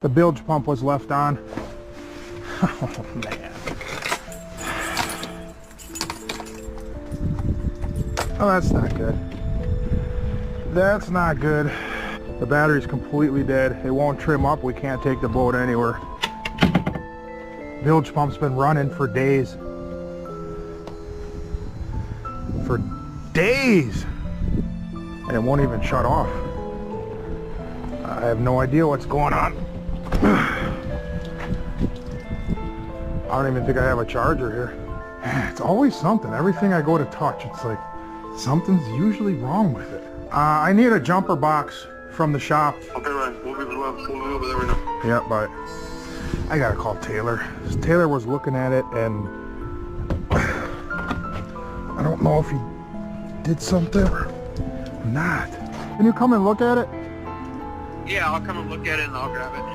The bilge pump was left on. Oh man. Oh, that's not good. That's not good. The battery's completely dead. It won't trim up. We can't take the boat anywhere. Bilge pump's been running for days. For days! And it won't even shut off. I have no idea what's going on. I don't even think I have a charger here. It's always something. Everything I go to touch, it's like something's usually wrong with it. I need a jumper box from the shop. Okay, Ryan. We'll be over there right now. Yeah, but I gotta call Taylor. Taylor was looking at it and I don't know if he did something or not. Can you come and look at it? Yeah, I'll come and look at it and I'll grab it.